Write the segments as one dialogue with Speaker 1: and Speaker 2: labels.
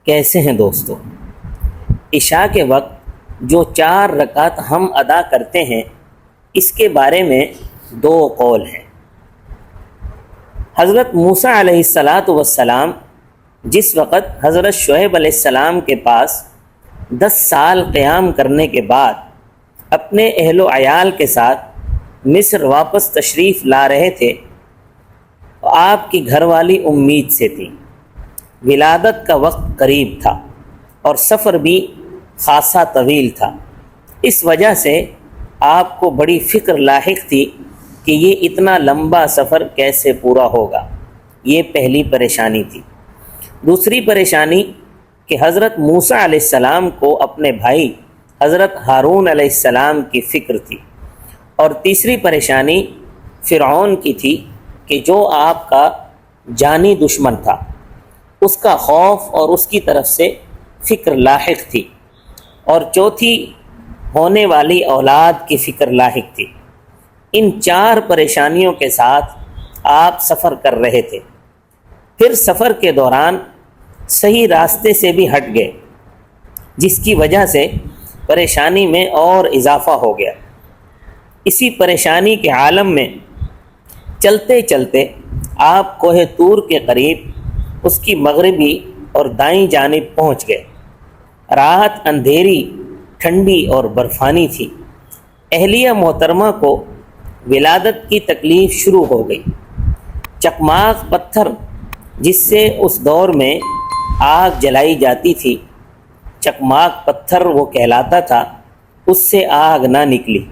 Speaker 1: کیسے ہیں دوستو؟ عشاء کے وقت جو 4 رکعت ہم ادا کرتے ہیں اس کے بارے میں 2 قول ہیں۔ حضرت موسیٰ علیہ السلام جس وقت حضرت شعیب علیہ السلام کے پاس 10 سال قیام کرنے کے بعد اپنے اہل و عیال کے ساتھ مصر واپس تشریف لا رہے تھے، آپ کی گھر والی امید سے تھی۔ ولادت کا وقت قریب تھا اور سفر بھی خاصا طویل تھا، اس وجہ سے آپ کو بڑی فکر لاحق تھی کہ یہ اتنا لمبا سفر کیسے پورا ہوگا۔ یہ پہلی پریشانی تھی۔ دوسری پریشانی کہ حضرت موسیٰ علیہ السلام کو اپنے بھائی حضرت ہارون علیہ السلام کی فکر تھی۔ اور تیسری پریشانی فرعون کی تھی کہ جو آپ کا جانی دشمن تھا، اس کا خوف اور اس کی طرف سے فکر لاحق تھی۔ اور چوتھی ہونے والی اولاد کی فکر لاحق تھی۔ ان 4 پریشانیوں کے ساتھ آپ سفر کر رہے تھے۔ پھر سفر کے دوران صحیح راستے سے بھی ہٹ گئے، جس کی وجہ سے پریشانی میں اور اضافہ ہو گیا۔ اسی پریشانی کے عالم میں چلتے چلتے آپ کوہ طور کے قریب اس کی مغربی اور دائیں جانب پہنچ گئے۔ رات اندھیری، ٹھنڈی اور برفانی تھی۔ اہلیہ محترمہ کو ولادت کی تکلیف شروع ہو گئی۔ چکماق پتھر جس سے اس دور میں آگ جلائی جاتی تھی، چکماق پتھر وہ کہلاتا تھا، اس سے آگ نہ نکلی۔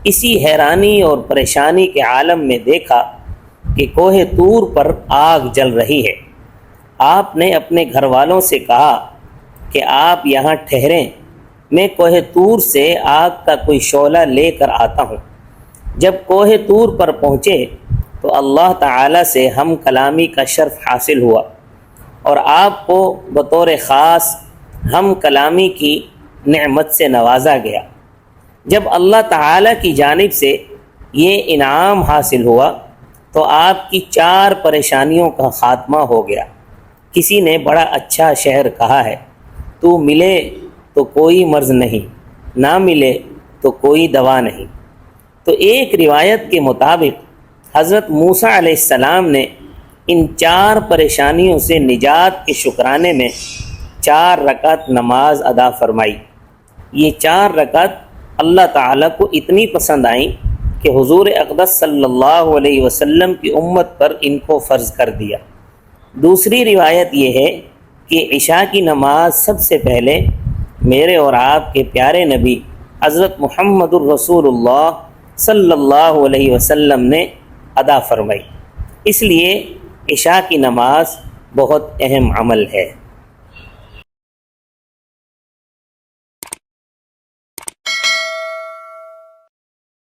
Speaker 1: اسی حیرانی اور پریشانی کے عالم میں دیکھا کہ کوہ طور پر آگ جل رہی ہے۔ آپ نے اپنے گھر والوں سے کہا کہ آپ یہاں ٹھہریں، میں کوہ طور سے آگ کا کوئی شعلہ لے کر آتا ہوں۔ جب کوہ طور پر پہنچے تو اللہ تعالیٰ سے ہم کلامی کا شرف حاصل ہوا اور آپ کو بطور خاص ہم کلامی کی نعمت سے نوازا گیا۔ جب اللہ تعالیٰ کی جانب سے یہ انعام حاصل ہوا تو آپ کی 4 پریشانیوں کا خاتمہ ہو گیا۔ کسی نے بڑا اچھا شعر کہا ہے، تو ملے تو کوئی مرض نہیں، نہ ملے تو کوئی دوا نہیں۔ تو ایک روایت کے مطابق حضرت موسیٰ علیہ السلام نے ان 4 پریشانیوں سے نجات کے شکرانے میں 4 رکعت نماز ادا فرمائی۔ یہ 4 رکعت اللہ تعالیٰ کو اتنی پسند آئیں کہ حضور اقدس صلی اللہ علیہ وسلم کی امت پر ان کو فرض کر دیا۔ دوسری روایت یہ ہے کہ عشاء کی نماز سب سے پہلے میرے اور آپ کے پیارے نبی حضرت محمد الرسول اللہ صلی اللہ علیہ وسلم نے ادا فرمائی، اس لیے عشاء کی نماز بہت اہم عمل ہے۔